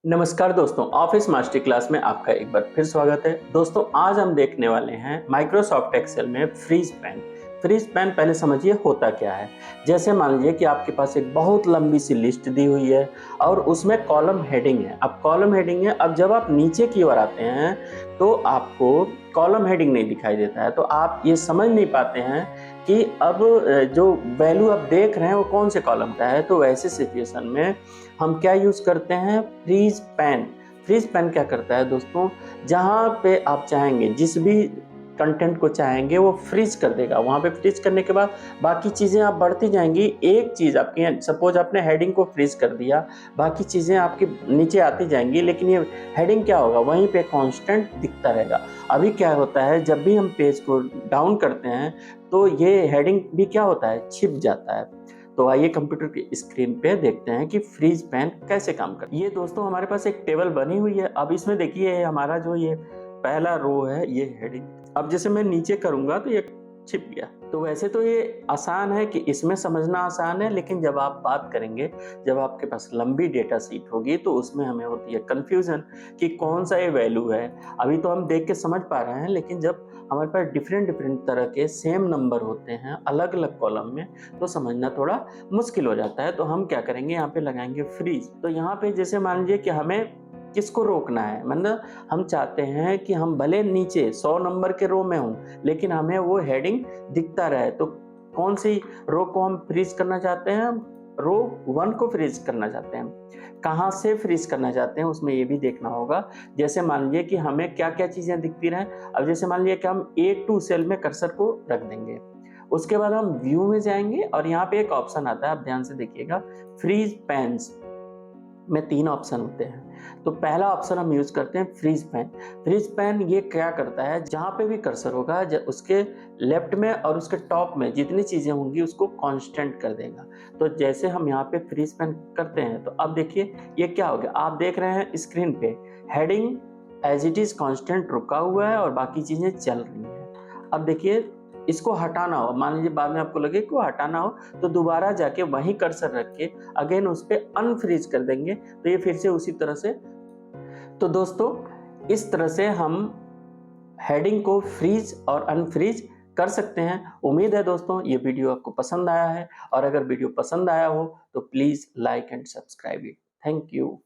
नमस्कार दोस्तों, office master class में आपका एक बार फिर स्वागत है। दोस्तों आज हम देखने वाले हैं माइक्रोसॉफ्ट एक्सेल में फ्रीज पैन। फ्रीज पैन पहले समझिए होता क्या है। जैसे मान लीजिए कि आपके पास एक बहुत लंबी सी लिस्ट दी हुई है और उसमें कॉलम हेडिंग है। अब कॉलम हेडिंग है, अब जब आप नीचे की ओर आते हैं तो आपको कॉलम हेडिंग नहीं दिखाई देता है, तो आप ये समझ नहीं पाते हैं कि अब जो वैल्यू आप देख रहे हैं वो कौन से कॉलम का है। तो वैसे सिचुएशन में हम क्या यूज़ करते हैं, फ्रीज पैन। फ्रीज पैन क्या करता है दोस्तों, जहाँ पे आप चाहेंगे जिस भी कंटेंट को चाहेंगे वो फ्रीज कर देगा। वहाँ पे फ्रीज करने के बाद बाकी चीज़ें आप बढ़ती जाएंगी। एक चीज़ आपकी, सपोज आपने हेडिंग को फ्रीज कर दिया, बाकी चीज़ें आपकी नीचे आती जाएंगी, लेकिन ये हेडिंग क्या होगा, वहीं पे कांस्टेंट दिखता रहेगा। अभी क्या होता है, जब भी हम पेज को डाउन करते हैं तो ये हेडिंग भी क्या होता है, छिप जाता है। तो आइए कंप्यूटर की स्क्रीन पे देखते हैं कि फ्रीज पैन कैसे काम करता है। ये दोस्तों हमारे पास एक टेबल बनी हुई है। अब इसमें देखिए हमारा जो ये पहला रो है ये हेडिंग। अब जैसे मैं नीचे करूंगा तो ये छिप गया। तो वैसे तो ये आसान है कि इसमें समझना आसान है, लेकिन जब आप बात करेंगे, जब आपके पास लंबी डेटा सीट होगी तो उसमें हमें होती है कंफ्यूजन कि कौन सा ये वैल्यू है। अभी तो हम देख के समझ पा रहे हैं, लेकिन जब हमारे पास डिफरेंट डिफरेंट तरह के सेम नंबर होते हैं अलग अलग कॉलम में, तो समझना थोड़ा मुश्किल हो जाता है। तो हम क्या करेंगे, यहाँ पे लगाएंगे फ्रीज। तो यहाँ पे जैसे मान लीजिए कि हमें किसको रोकना है, मतलब हम चाहते हैं कि हम भले नीचे 100 नंबर के रो में हूँ लेकिन हमें वो हेडिंग दिखता रहे। तो कौन सी रो को हम फ्रीज करना चाहते हैं, हम रो 1 को फ्रीज करना चाहते हैं। कहाँ से फ्रीज करना चाहते हैं उसमें ये भी देखना होगा। जैसे मान लीजिए कि हमें क्या क्या चीजें दिखती रहे। अब जैसे मान लीजिए कि हम A2 सेल में कर्सर को रख देंगे, उसके बाद हम व्यू में जाएंगे और यहाँ पे एक ऑप्शन आता है, आप ध्यान से देखिएगा, फ्रीज पैन्स में 3 ऑप्शन होते हैं। तो पहला ऑप्शन हम यूज करते हैं फ्रीज पैन। फ्रीज पैन ये क्या करता है, जहाँ पे भी कर्सर होगा उसके लेफ्ट में और उसके टॉप में जितनी चीजें होंगी उसको कांस्टेंट कर देगा। तो जैसे हम यहाँ पे फ्रीज पैन करते हैं तो अब देखिए ये क्या हो गया, आप देख रहे हैं स्क्रीन पे heading as it is constant रुका हुआ है और बाकी चीजें चल रही हैं। अब देखिए इसको हटाना हो, मान लीजिए बाद में आपको लगे को हटाना हो, तो दोबारा जाके वहीं कर्सर रख के अगेन उस पर अनफ्रीज कर देंगे तो ये फिर से उसी तरह से। तो दोस्तों इस तरह से हम हेडिंग को फ्रीज और अनफ्रीज कर सकते हैं। उम्मीद है दोस्तों ये वीडियो आपको पसंद आया है, और अगर वीडियो पसंद आया हो तो please like and subscribe it. Thank you.